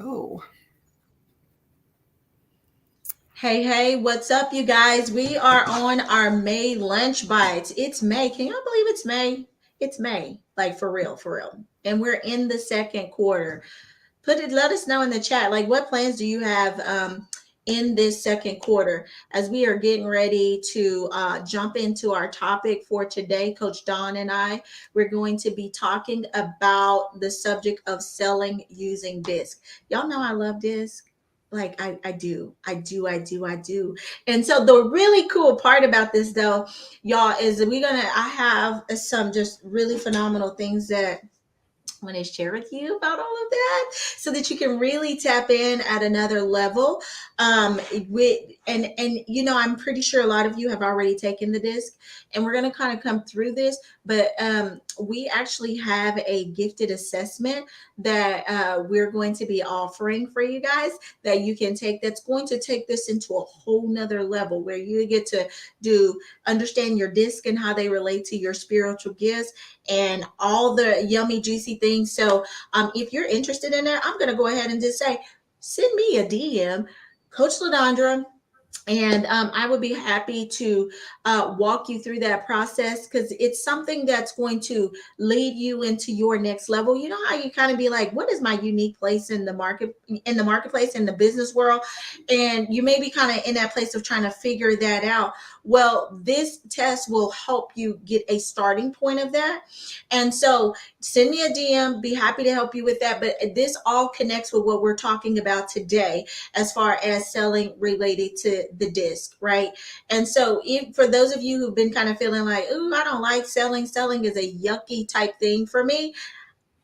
Oh, Hey, hey, what's up, you guys? We are on our May lunch bites. It's May. Can y'all believe it's May? It's May. Like for real, for real. And we're in the second quarter. Let us know in the chat. Like, what plans do you have in this second quarter as we are getting ready to jump into our topic for today? Coach Don and I, we're going to be talking about the subject of selling using disc. Y'all know I love disc. Like I do. And so the really cool part about this though, y'all, is that I have some just really phenomenal things that I want to share with you about all of that so that you can really tap in at another level. With and I'm pretty sure a lot of you have already taken the disc, and we're going to kind of come through this. But we actually have a gifted assessment that we're going to be offering for you guys that you can take. That's going to take this into a whole nother level where you get to do understand your disc and how they relate to your spiritual gifts and all the yummy, juicy things. So, if you're interested in that, I'm going to go ahead and just say, send me a DM, Coach Ladondra, and I would be happy to walk you through that process because it's something that's going to lead you into your next level. You know how you kind of be like, what is my unique place in the marketplace, in the business world? And you may be kind of in that place of trying to figure that out. Well, this test will help you get a starting point of that. And so send me a DM, be happy to help you with that. But this all connects with what we're talking about today as far as selling related to the disc, right? And so, if for those of you who've been kind of feeling like, ooh, I don't like selling is a yucky type thing for me.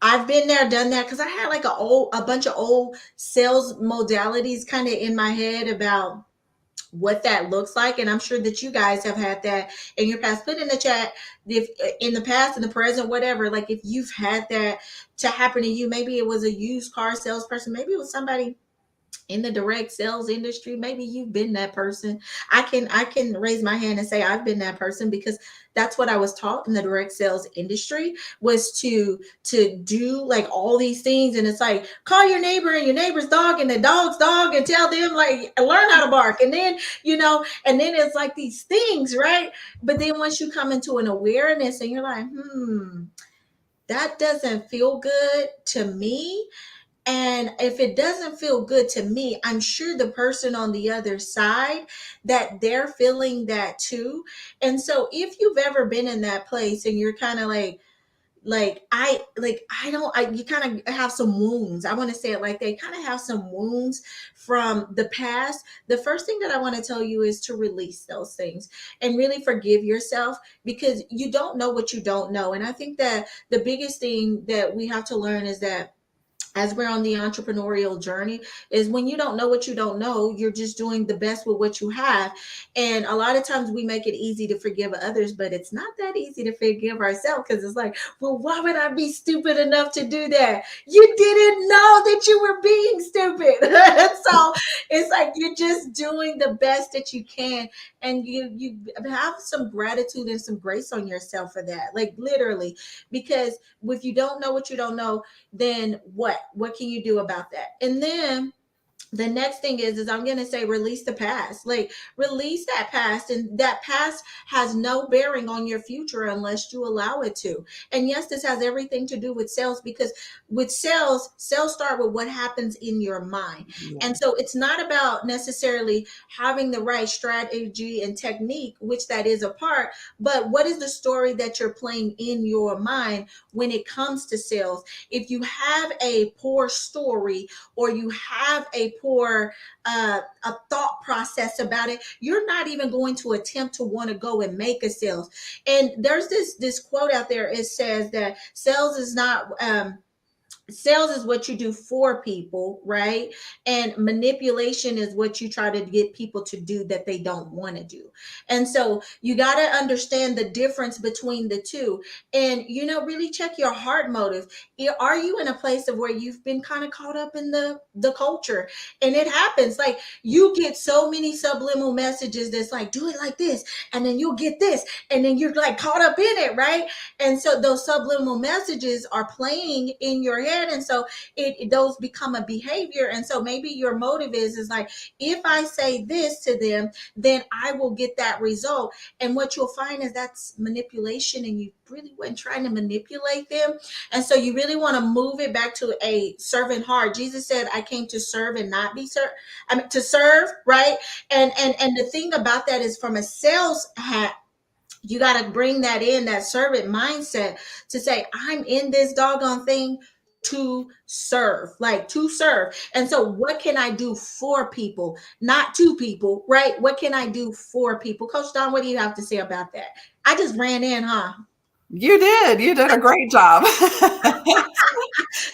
I've been there, done that because I had like a bunch of old sales modalities kind of in my head about what that looks like, and I'm sure that you guys have had that in your past. Put in the chat if in the past, in the present, whatever, like if you've had that to happen to you. Maybe it was a used car salesperson, maybe it was somebody in the direct sales industry. Maybe you've been that person. I can raise my hand and say I've been that person because that's what I was taught in the direct sales industry, was to do like all these things. And it's like, call your neighbor and your neighbor's dog and the dog's dog and tell them, like, learn how to bark. And then and then it's like these things, right? But then once you come into an awareness and you're like, that doesn't feel good to me. And if it doesn't feel good to me, I'm sure the person on the other side, that they're feeling that too. And so if you've ever been in that place and you're kind of like I don't I you kind of have some wounds. I want to say it like they kind of have some wounds from the past. The first thing that I want to tell you is to release those things and really forgive yourself, because you don't know what you don't know. And I think that the biggest thing that we have to learn is that as we're on the entrepreneurial journey, is when you don't know what you don't know, you're just doing the best with what you have. And a lot of times we make it easy to forgive others, but it's not that easy to forgive ourselves, because it's like, well, why would I be stupid enough to do that? You didn't know that you were being stupid. So it's like you're just doing the best that you can, and you have some gratitude and some grace on yourself for that, like literally. Because if you don't know what you don't know, then what can you do about that? And then the next thing is I'm going to say release the past. Like, release that past, and that past has no bearing on your future unless you allow it to. And yes, this has everything to do with sales, because with sales start with what happens in your mind. yeah. And so it's not about necessarily having the right strategy and technique, which that is a part, but what is the story that you're playing in your mind when it comes to sales? If you have a poor story, or you have a thought process about it, you're not even going to attempt to want to go and make a sales. And there's this quote out there. It says that sales is what you do for people, right? And manipulation is what you try to get people to do that they don't want to do. And so you got to understand the difference between the two, and really check your heart motive. Are you in a place of where you've been kind of caught up in the culture? And it happens, like, you get so many subliminal messages that's like, do it like this, and then you'll get this, and then you're like caught up in it, right? And so those subliminal messages are playing in your head, that. And so those become a behavior. And so maybe your motive is like, if I say this to them, then I will get that result. And what you'll find is that's manipulation, and you really weren't trying to manipulate them. And so you really want to move it back to a servant heart. Jesus said, I came to serve and not be served. I mean, to serve, right? And the thing about that is, from a sales hat, you got to bring that in, that servant mindset, to say, I'm in this doggone thing to serve, like to serve. And so what can I do for people, not to people, right? What can I do for people? Coach Don, what do you have to say about that? I just ran in, huh? You did. You did a great job.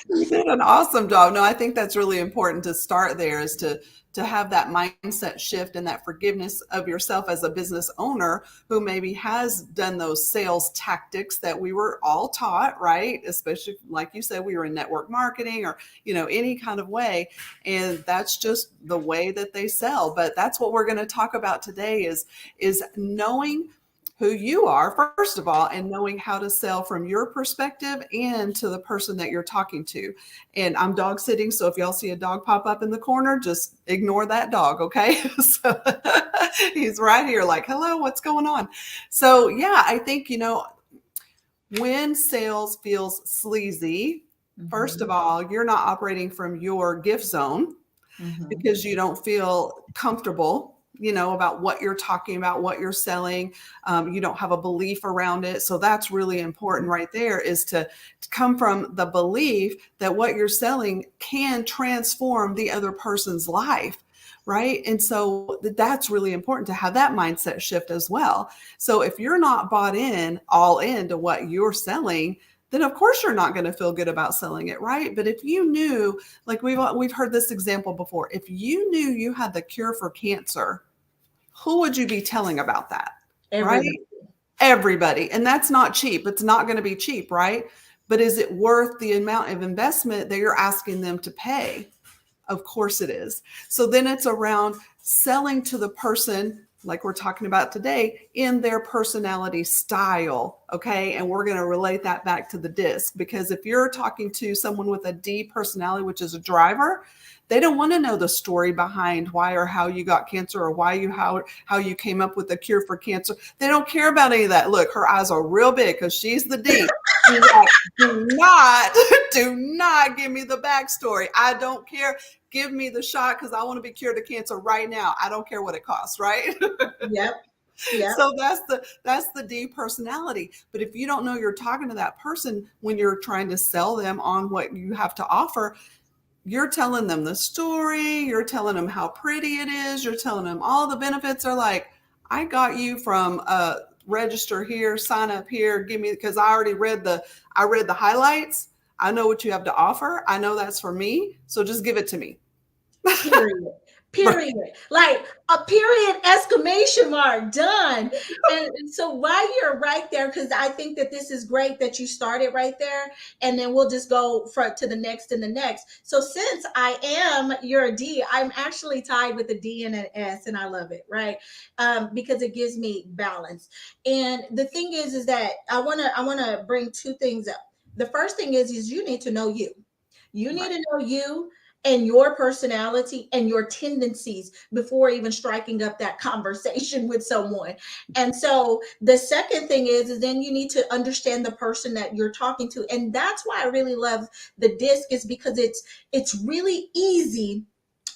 You did an awesome job. No, I think that's really important to start there, is to have that mindset shift and that forgiveness of yourself as a business owner who maybe has done those sales tactics that we were all taught, right? Especially like you said, we were in network marketing or, any kind of way. And that's just the way that they sell. But that's what we're going to talk about today is knowing who you are, first of all, and knowing how to sell from your perspective and to the person that you're talking to. And I'm dog sitting, so if y'all see a dog pop up in the corner, just ignore that dog, okay? So he's right here like, hello, what's going on? So yeah, I think, when sales feels sleazy, first of all, you're not operating from your gift zone because you don't feel comfortable about what you're talking about, what you're selling. You don't have a belief around it. So that's really important right there, is to come from the belief that what you're selling can transform the other person's life. Right. And so that's really important to have that mindset shift as well. So if you're not bought in, all into what you're selling, then of course you're not going to feel good about selling it, right? But if you knew, like we've heard this example before, if you knew you had the cure for cancer, who would you be telling about that? Everybody. Right? Everybody. And that's not cheap. It's not going to be cheap, right? But is it worth the amount of investment that you're asking them to pay? Of course it is. So then it's around selling to the person, like we're talking about today, in their personality style. Okay. And we're going to relate that back to the DISC, because if you're talking to someone with a D personality, which is a driver, they don't want to know the story behind why or how you got cancer, or how you came up with the cure for cancer. They don't care about any of that. Look, her eyes are real big because she's the D. Like, do not give me the backstory. I don't care. Give me the shot because I want to be cured of cancer right now. I don't care what it costs, right? Yep. Yep. So that's the D personality. But if you don't know you're talking to that person when you're trying to sell them on what you have to offer, you're telling them the story, you're telling them how pretty it is, you're telling them all the benefits. Are like, I got you from register here, sign up here, give me, because I read the highlights. I know what you have to offer. I know that's for me. So just give it to me. Period. Period. Like a period, exclamation mark, done. And so while you're right there, because I think that this is great that you started right there, and then we'll just go to the next and the next. So since I am your D, I'm actually tied with a D and an S, and I love it, right? Because it gives me balance. And the thing is that I wanna bring two things up. The first thing is you need to know you. You need to know you and your personality and your tendencies before even striking up that conversation with someone. And so the second thing is then you need to understand the person that you're talking to. And that's why I really love the DISC, is because it's really easy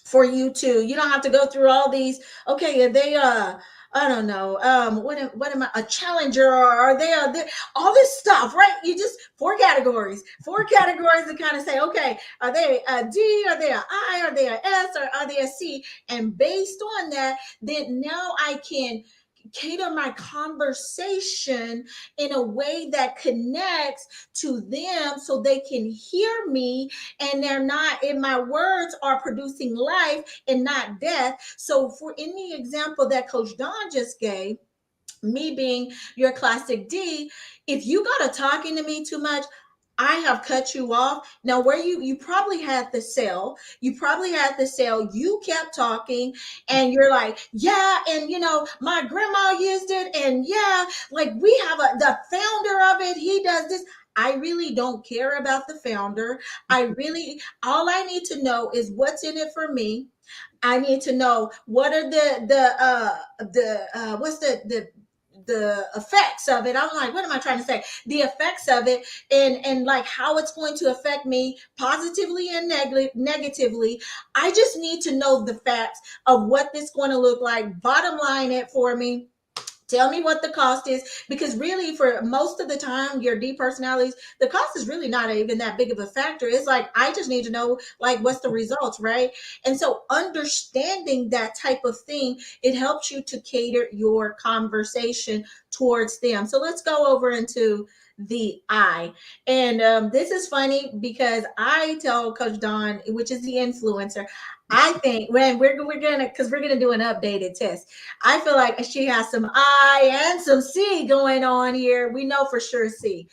for you don't have to go through all these, okay, are they I don't know. What am I? A challenger, or are they? All this stuff, right? You just four categories to kind of say, okay, are they a D? Are they a I? Are they a S? Or are they a C? And based on that, then now I can cater my conversation in a way that connects to them so they can hear me, and they're not, and my words are producing life and not death. So for any example that Coach Don just gave, me being your classic D, if you got to talking to me too much, I have cut you off. Now, where you probably had the sale, you kept talking, and you're like, yeah, and my grandma used it, and yeah, like we have the founder of it, he does this. I really don't care about the founder. All I need to know is what's in it for me. I need to know what are what's the effects of it. I'm like, what am I trying to say? The effects of it, and like how it's going to affect me positively and negatively. I just need to know the facts of what this is going to look like. Bottom line it for me. Tell me what the cost is, because really for most of the time your D personalities, the cost is really not even that big of a factor. It's like, I just need to know like what's the results, right? And so understanding that type of thing, it helps you to cater your conversation towards them. So let's go over into the I. And this is funny because I tell Coach Dawn, which is the influencer, I think when we're gonna do an updated test. I feel like she has some I and some C going on here. We know for sure C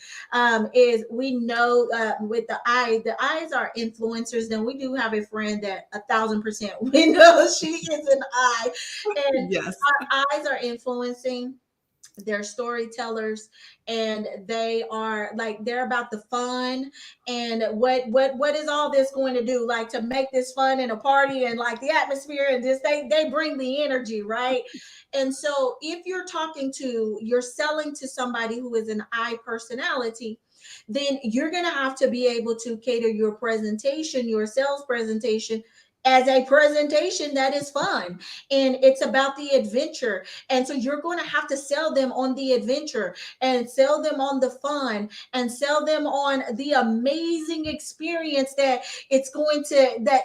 is we know with the I's are influencers. Then we do have a friend that 1,000% we know she is an I, and Yes. our I's are influencing. They're storytellers, and they are like, they're about the fun. And what is all this going to do, like to make this fun and a party and like the atmosphere and this, they bring the energy, right? And so if you're selling to somebody who is an I personality, then you're going to have to be able to cater your presentation, your sales presentation, as a presentation that is fun, and it's about the adventure. And so you're going to have to sell them on the adventure, and sell them on the fun, and sell them on the amazing experience that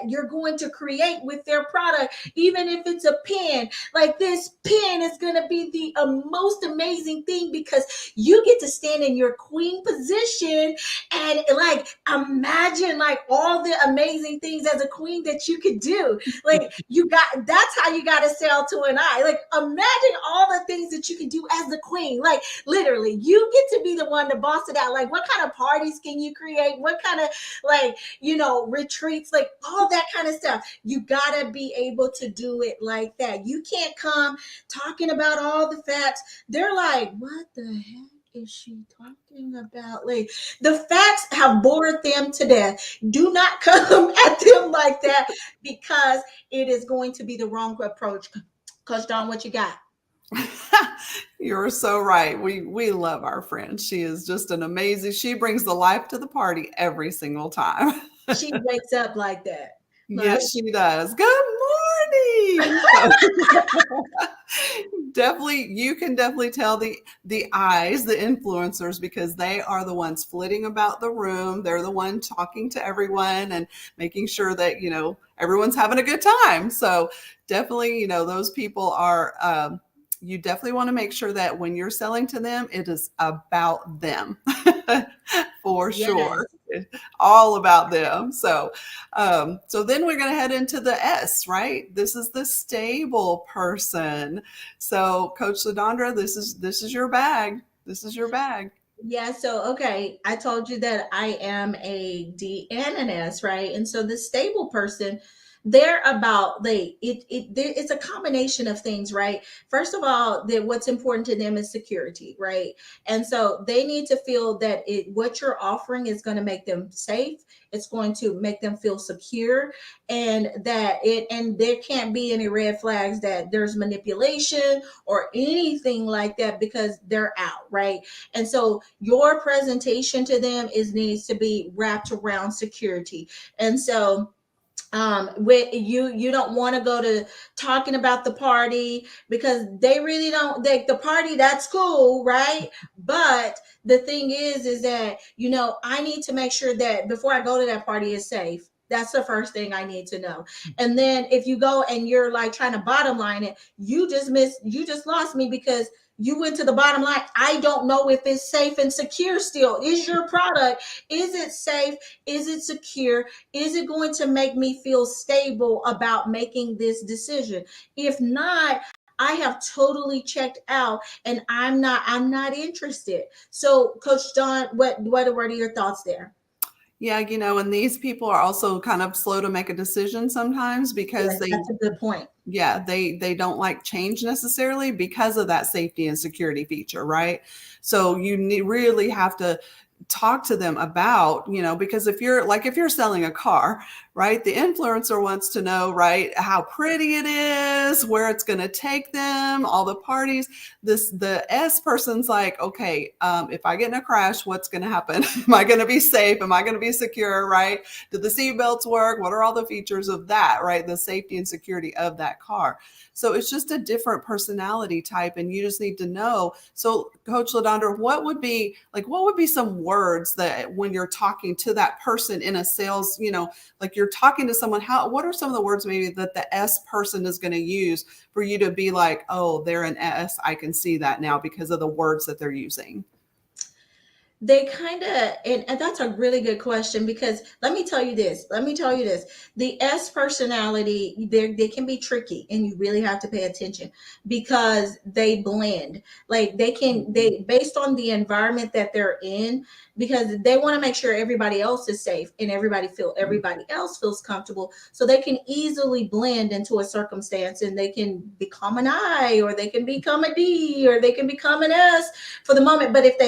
you're going to create with their product. Even if it's a pen, like this pen is going to be the most amazing thing, because you get to stand in your queen position and like imagine like all the amazing things as a queen that you could do. Like that's how you got to sell to an I. Like imagine all the things that you can do as the queen. Like literally you get to be the one to boss it out. Like what kind of parties can you create? What kind of like, retreats, like all that kind of stuff. You got to be able to do it like that. You can't come talking about all the facts. They're like, what the heck is she talking about? Like the facts have bored them to death. Do not come at them like that, because it is going to be the wrong approach. Coach Dawn, what you got? You're so right. We love our friend. She is just an amazing. She brings the life to the party every single time. She wakes up like that. Yes, she does. Good morning. Definitely, you can definitely tell the eyes, the influencers, because they are the ones flitting about the room. They're the one talking to everyone and making sure that everyone's having a good time. So definitely, those people are. You definitely want to make sure that when you're selling to them, it is about them. For sure. Yes. All about them. So then we're going to head into the S, right? This is the stable person. So Coach LaDondra, this is your bag. This is your bag. Yeah, so okay, I told you that I am a D and an S, right? And so the stable person, they're about it's a combination of things, right? First of all, that what's important to them is security, right? And so they need to feel that what you're offering is going to make them safe, it's going to make them feel secure, and and there can't be any red flags that there's manipulation or anything like that, because they're out, right? And so your presentation to them needs to be wrapped around security. And so with you don't want to go to talking about the party, because they really don't, the party, that's cool, right? But the thing is that I need to make sure that before I go to that party is safe. That's the first thing I need to know. And then if you go and you're like trying to bottom line it, you just lost me, because you went to the bottom line. I don't know if it's safe and secure still. Is your product, is it safe? Is it secure? Is it going to make me feel stable about making this decision? If not, I have totally checked out and I'm not interested. So Coach Dawn, what are your thoughts there? Yeah, and these people are also kind of slow to make a decision sometimes, because That's a good point. Yeah, they don't like change necessarily because of that safety and security feature, right? So you really have to talk to them about, because if you're selling a car, right, the influencer wants to know, right, how pretty it is, where it's going to take them, all the parties. The S person's like, okay, if I get in a crash, what's going to happen? Am I going to be safe? Am I going to be secure? Right? Do the seat belts work? What are all the features of that? Right? The safety and security of that car. So it's just a different personality type, and you just need to know. So, Coach LaDondra, what would be some words that when you're talking to that person in a sales, like you're talking to someone, what are some of the words maybe that the S person is going to use for you to be like, oh, they're an S, I can see that now because of the words that they're using? They kind of, and that's a really good question, because let me tell you this, the S personality, they can be tricky, and you really have to pay attention because they blend. Like they based on the environment that they're in, because they want to make sure everybody else is safe and everybody else feels comfortable, so they can easily blend into a circumstance, and they can become an I, or they can become a D, or they can become an S for the moment. But if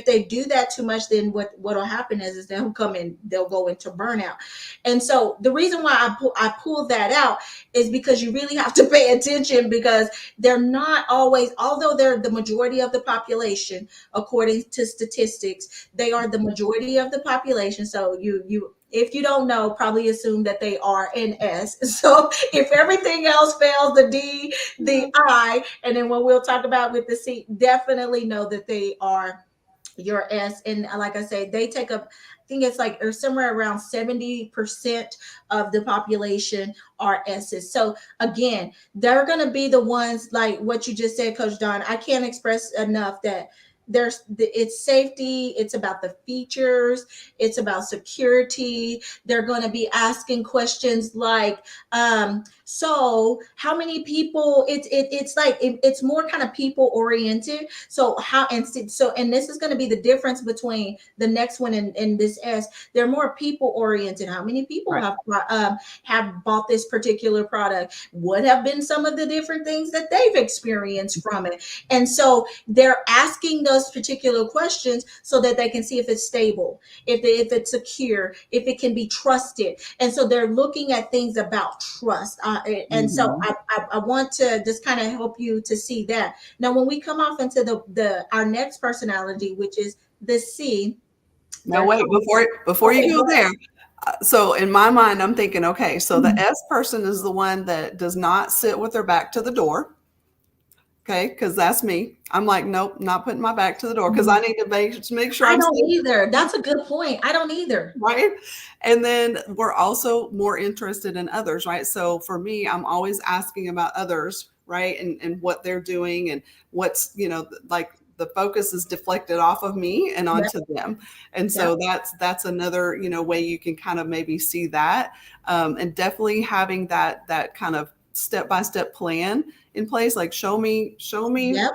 they do that too much, then what'll happen is they'll go into burnout. And so the reason why I pull that out is because you really have to pay attention, because they're not always, although they're the majority of the population, according to statistics, they are the majority of the population. So you if you don't know, probably assume that they are an S. So if everything else fails, the D, the I, and then what we'll talk about with the C, definitely know that they are your S. And like I said, they take up, I think it's like, or somewhere around 70% of the population are S's. So again, they're going to be the ones, like what you just said, Coach Don. I can't express enough that it's safety, it's about the features, it's about security. They're going to be asking questions like, so how many people, it's more kind of people oriented. So and this is going to be the difference between the next one and this S. They're more people oriented. How many people have bought this particular product? What have been some of the different things that they've experienced from it? And so they're asking those particular questions so that they can see if it's stable, if it's secure, if it can be trusted. And so they're looking at things about trust. And so I want to just kind of help you to see that. Now, when we come off into our next personality, which is the C. Now, wait, before you go there. So in my mind, I'm thinking, okay, so the S person is the one that does not sit with their back to the door. Okay, because that's me. I'm like, nope, not putting my back to the door, because I need to make sure I don't either. That's a good point. I don't either. Right. And then we're also more interested in others, right? So for me, I'm always asking about others, right? And what they're doing, and what's, like the focus is deflected off of me and onto them. And so that's another, way you can kind of maybe see that. And definitely having that kind of step-by-step plan in place, like show me where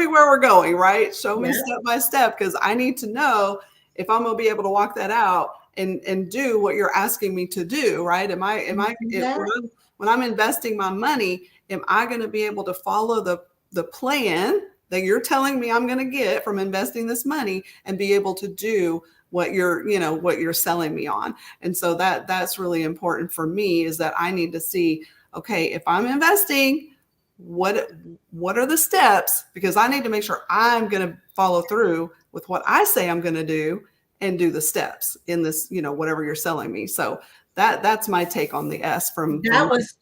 we're going, right? Show me step by step, because I need to know if I'm going to be able to walk that out and do what you're asking me to do, right? When I'm investing my money, am I going to be able to follow the plan that you're telling me I'm going to get from investing this money, and be able to do what you're selling me on? And so that's really important for me, is that I need to see, okay, if I'm investing, what are the steps? Because I need to make sure I'm going to follow through with what I say I'm going to do, and do the steps in this, whatever you're selling me. So that's my take on the S from that was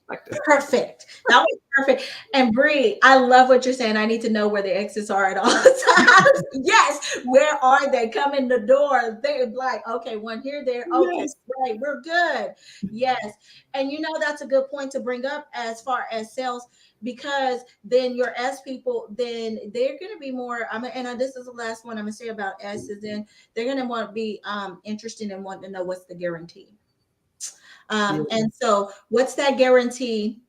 perfect. That was perfect. And Bree, I love what you're saying. I need to know where the exits are at all times. Yes. Where are they? Come in the door. They're like, okay, one here, there. Okay, yes. Right. We're good. Yes. And that's a good point to bring up as far as sales, because then your S people, then they're going to be more, and this is the last one I'm going to say about S, is then they're going to want to be interested and want to know what's the guarantee. And so what's that guarantee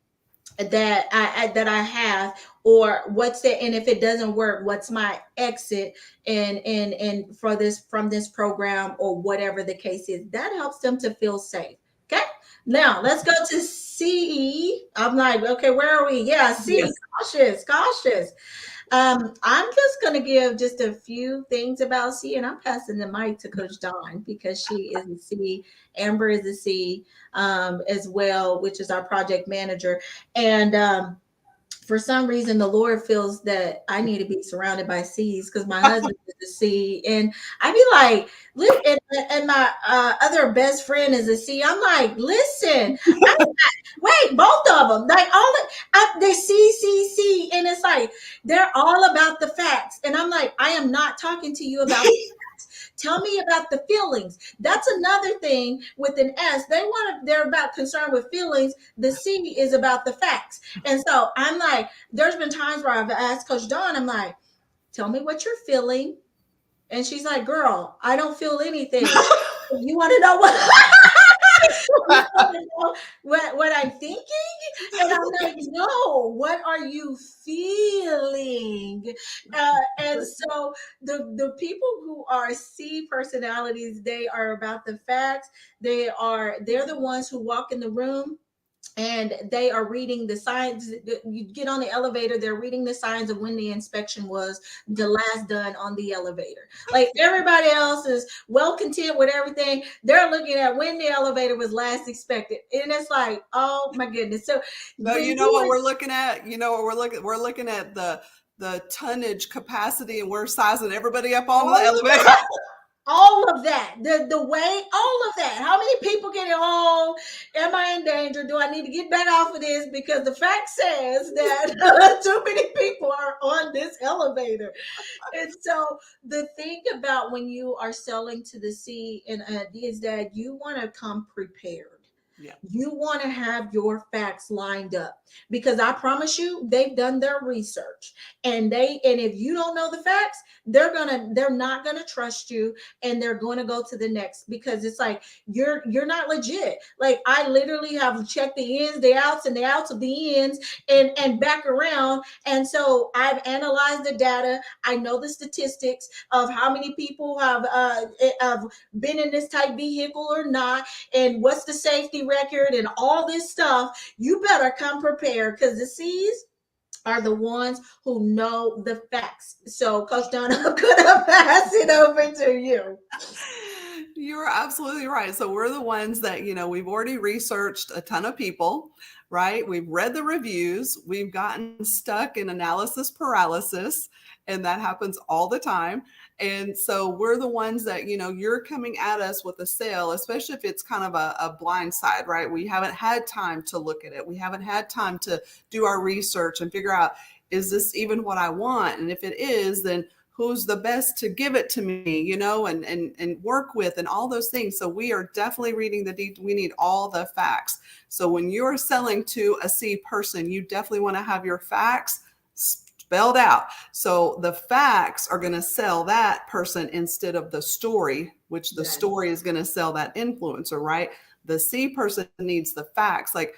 that I have, or what's it, and if it doesn't work, what's my exit and for this, from this program, or whatever the case is. That helps them to feel safe. Okay, now let's go to C. I'm like, okay, where are we? Yeah, C. Cautious. I'm just going to give just a few things about C, and I'm passing the mic to Coach Dawn because she is a C. Amber is a C as well, which is our project manager. And for some reason, the Lord feels that I need to be surrounded by C's because my husband is a C, and I be like, look, and my other best friend is a C. I'm like, listen, wait, both of them, like they C, and it's like they're all about the facts, and I'm like, I am not talking to you about. Tell me about the feelings. That's another thing with an S. They're about concerned with feelings. The C is about the facts. And so I'm like, there's been times where I've asked Coach Dawn, I'm like, tell me what you're feeling. And she's like, girl, I don't feel anything. You want to know what? You want to know what I'm thinking? And I'm like, no, what are you feeling? And so the people who are C personalities, they are about the facts. They're the ones who walk in the room and they are reading the signs. You get on the elevator, they're reading the signs of when the inspection was the last done on the elevator. Like everybody else is well content with everything. They're looking at when the elevator was last inspected. And it's like, oh my goodness. So But you know what we're looking at? You know what we're looking at the tonnage capacity, and we're sizing everybody up on the elevator. All of that, the weight, all of that. How many people get it? Oh, am I in danger? Do I need to get back off of this? Because the fact says that too many people are on this elevator. And so the thing about when you are selling to the C and D is that you want to come prepared. Yeah. You want to have your facts lined up because I promise you they've done their research and if you don't know the facts, they're not gonna trust you and they're going to go to the next because it's like you're not legit. Like I literally have checked the ins, the outs, and the outs of the ins and back around. And so I've analyzed the data. I know the statistics of how many people have been in this type vehicle or not, and what's the safety record and all this stuff. You better come prepared because the C's are the ones who know the facts. So, Coach Donna, I'm gonna pass it over to you. You're absolutely right. So we're the ones that, we've already researched a ton of people, right? We've read the reviews. We've gotten stuck in analysis paralysis, and that happens all the time. And so we're the ones that, you're coming at us with a sale, especially if it's kind of a blind side, right? We haven't had time to look at it. We haven't had time to do our research and figure out, is this even what I want? And if it is, then who's the best to give it to me, and work with and all those things. So we are definitely reading we need all the facts. So when you're selling to a C person, you definitely want to have your facts spelled out. So the facts are going to sell that person instead of the story, which the story is going to sell that influencer, right? The C person needs the facts. Like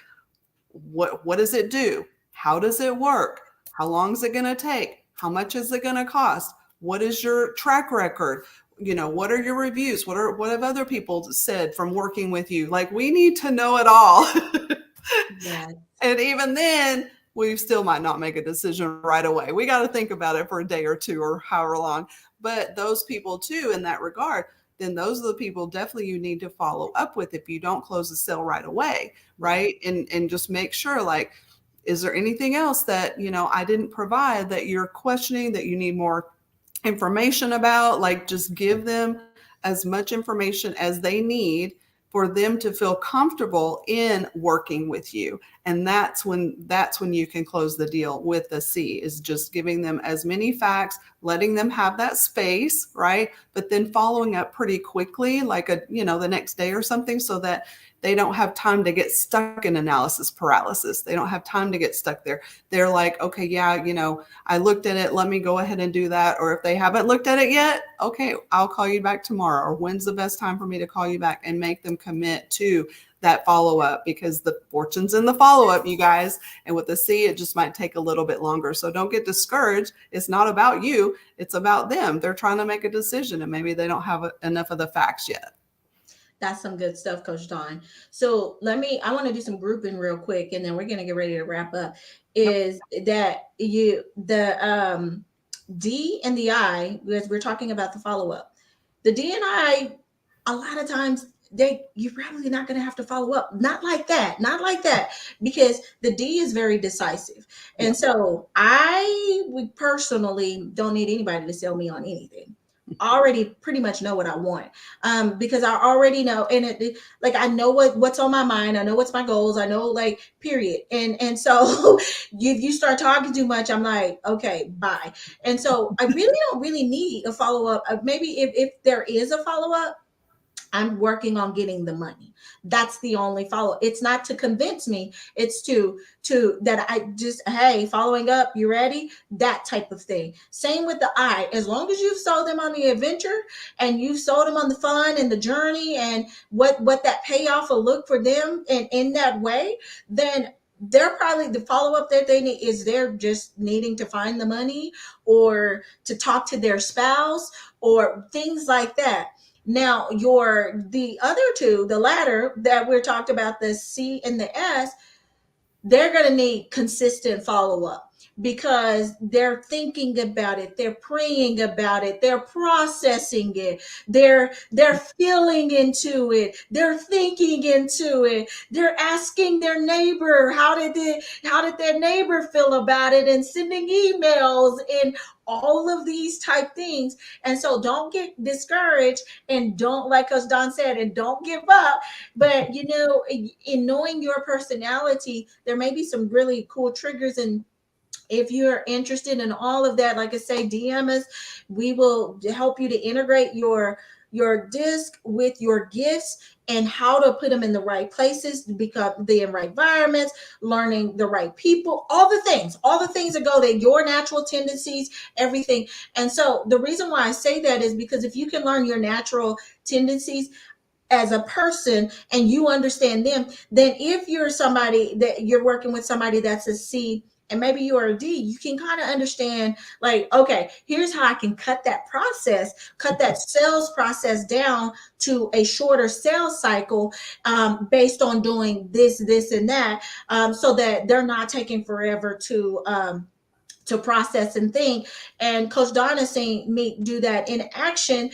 what does it do? How does it work? How long is it going to take? How much is it going to cost? What is your track record? What are your reviews? What have other people said from working with you? Like we need to know it all. Yes. And even then, we still might not make a decision right away. We got to think about it for a day or two or however long. But those people too, in that regard, then those are the people definitely you need to follow up with if you don't close the sale right away, right? And just make sure, like, is there anything else that, I didn't provide that you're questioning, that you need more information about? Like just give them as much information as they need for them to feel comfortable in working with you. And that's when you can close the deal with the C, is just giving them as many facts, letting them have that space, right? But then following up pretty quickly, like the next day or something, so that they don't have time to get stuck in analysis paralysis. They don't have time to get stuck there. They're like, okay, yeah, I looked at it. Let me go ahead and do that. Or if they haven't looked at it yet, okay, I'll call you back tomorrow. Or when's the best time for me to call you back? And make them commit to that follow-up, because the fortune's in the follow-up, you guys. And with the C, it just might take a little bit longer. So don't get discouraged. It's not about you. It's about them. They're trying to make a decision and maybe they don't have enough of the facts yet. That's some good stuff, Coach Don. So I want to do some grouping real quick, and then we're gonna get ready to wrap up. Yep. Is that the D and the I, because we're talking about the follow up. The D and I, a lot of times you're probably not going to have to follow up. Not like that. Not like that. Because the D is very decisive. And Yep. so I would personally don't need anybody to sell me on anything. I already pretty much know what I want, because I already know, and like I know what's on my mind. I know what's my goals. I know, like, period. And so if you start talking too much, I'm like, okay, bye. And so I really don't really need a follow up. Maybe if there is a follow up, I'm working on getting the money. That's the only follow. It's not to convince me. It's to that I just, hey, following up, you ready? That type of thing. Same with the I. As long as you've sold them on the adventure and you've sold them on the fun and the journey and what that payoff will look for them, and in that way, then they're probably, the follow-up that they need is they're just needing to find the money or to talk to their spouse or things like that. Now, the other two, the latter that we're talked about, the C and the S, they're going to need consistent follow up because they're thinking about it, they're praying about it, they're processing it, they're feeling into it, they're thinking into it, they're asking their neighbor how did their neighbor feel about it, and sending emails and all of these type things. And so don't get discouraged, and don't, like us Don said, and don't give up. But in knowing your personality, there may be some really cool triggers. And if you're interested in all of that, like I say, DM us. We will help you to integrate your disc with your gifts and how to put them in the right places, become the right environments, learning the right people, all the things that go there, your natural tendencies, everything. And so the reason why I say that is because if you can learn your natural tendencies as a person and you understand them, then if you're somebody that you're working with, somebody that's a C and maybe you are a D, you can kind of understand, like, okay, here's how I can cut that sales process down to a shorter sales cycle, based on doing this and that, so that they're not taking forever to process and think. And Coach Don is saying me do that in action,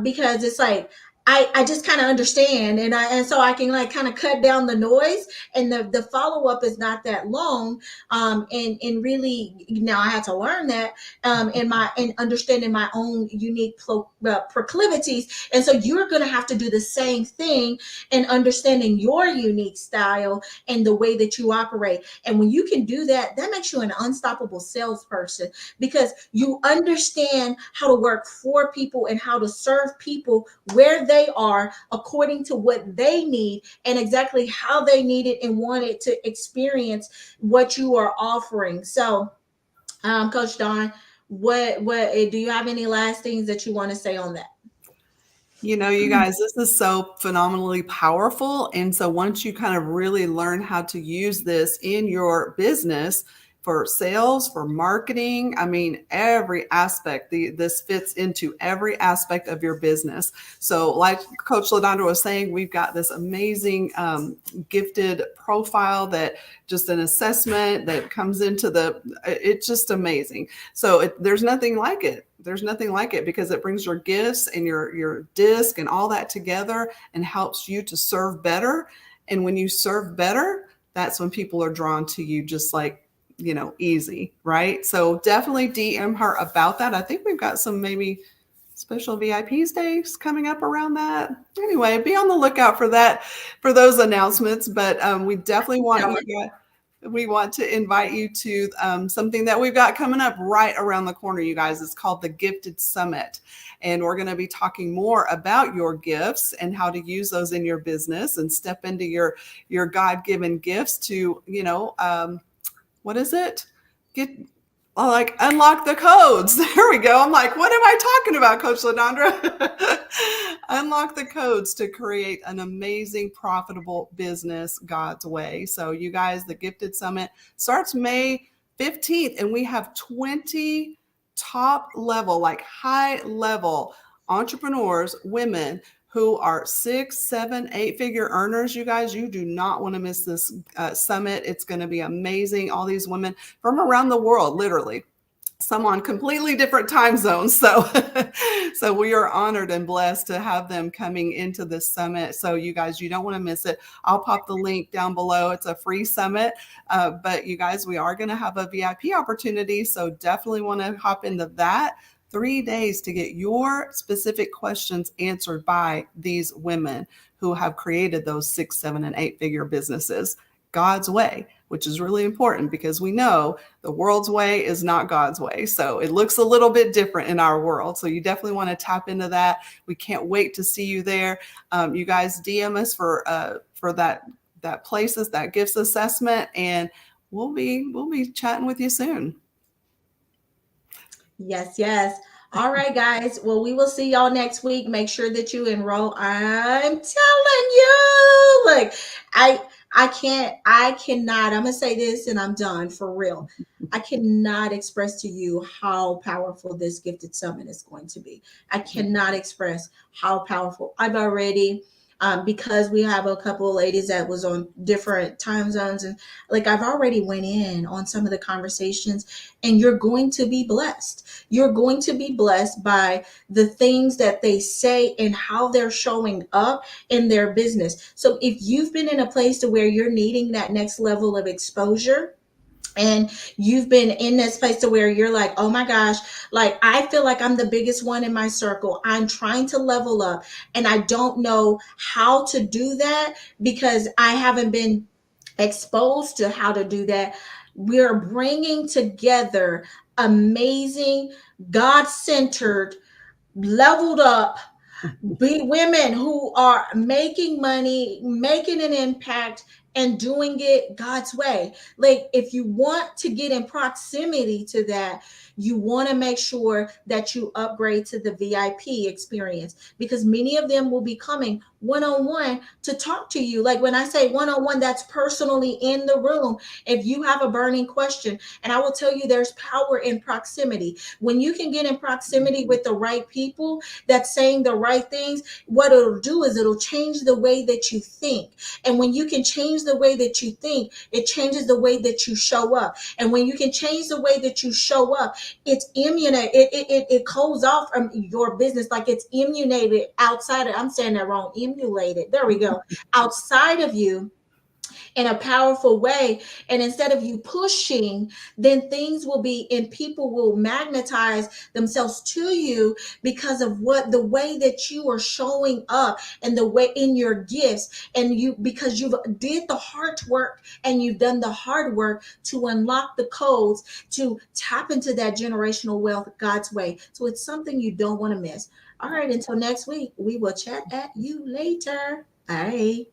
because it's like I just kind of understand, and so I can, like, kind of cut down the noise, and the follow up is not that long. And really, now I had to learn that, in understanding my own unique proclivities, and so you're going to have to do the same thing in understanding your unique style and the way that you operate. And when you can do that, that makes you an unstoppable salesperson, because you understand how to work for people and how to serve people where they are according to what they need and exactly how they need it and want it to experience what you are offering. So, Coach Don, what do you have any last things that you want to say on that? You guys, this is so phenomenally powerful. And so once you kind of really learn how to use this in your business for sales, for marketing, I mean, every aspect, this fits into every aspect of your business. So like Coach LaDondra was saying, we've got this amazing gifted profile that just an assessment that comes into it's just amazing. So there's nothing like it. There's nothing like it because it brings your gifts and your disc and all that together and helps you to serve better. And when you serve better, that's when people are drawn to you, just like, easy, right? So definitely DM her about that. I think we've got some maybe special VIP days coming up around that. Anyway, be on the lookout for that, for those announcements. But we definitely we want to invite you to something that we've got coming up right around the corner, you guys. It's called the Gifted Summit. And we're going to be talking more about your gifts and how to use those in your business and step into your God-given gifts to, what is it? Unlock the codes. There we go. I'm like, what am I talking about, Coach LaDondra? Unlock the codes to create an amazing, profitable business God's way. So you guys, the Gifted Summit starts May 15th, and we have 20 top level, like high level entrepreneurs, women who are 6, 7, 8-figure earners. You guys, you do not want to miss this summit. It's going to be amazing. All these women from around the world, literally. Some on completely different time zones. So, so we are honored and blessed to have them coming into this summit. So you guys, you don't want to miss it. I'll pop the link down below. It's a free summit, but you guys, we are going to have a VIP opportunity. So definitely want to hop into that. 3 days to get your specific questions answered by these women who have created those 6, 7, and 8-figure businesses God's way, which is really important because we know the world's way is not God's way. So it looks a little bit different in our world. So you definitely want to tap into that. We can't wait to see you there. You guys DM us for that places, that gifts assessment, and we'll be chatting with you soon. Yes, yes. All right, guys. Well, we will see y'all next week. Make sure that you enroll. I'm telling you, look, I cannot, I'm gonna say this and I'm done for real. I cannot express to you how powerful this gifted summit is going to be. I cannot express how powerful. I've already because we have a couple of ladies that was on different time zones, and like I've already went in on some of the conversations, and you're going to be blessed. You're going to be blessed by the things that they say and how they're showing up in their business. So if you've been in a place to where you're needing that next level of exposure, and you've been in this place to where you're like, oh my gosh, like I feel like I'm the biggest one in my circle, I'm trying to level up and I don't know how to do that because I haven't been exposed to how to do that. We're bringing together amazing, God-centered, leveled up be women who are making money, making an impact, and doing it God's way. Like, if you want to get in proximity to that, you want to make sure that you upgrade to the VIP experience because many of them will be coming one-on-one to talk to you. Like when I say one-on-one, that's personally in the room. If you have a burning question, and I will tell you, there's power in proximity. When you can get in proximity with the right people that's saying the right things, what it'll do is it'll change the way that you think. And when you can change the way that you think, it changes the way that you show up. And when you can change the way that you show up, it's immunized. It goes off from your business like it's immunized outside of, I'm saying that wrong, emulated. There we go. Outside of you in a powerful way. And instead of you pushing, then things will be, and people will magnetize themselves to you because of what the way that you are showing up and the way in your gifts. And you, because you've did the hard work and you've done the hard work to unlock the codes to tap into that generational wealth God's way. So it's something you don't want to miss. All right, until next week, we will chat at you later. Bye.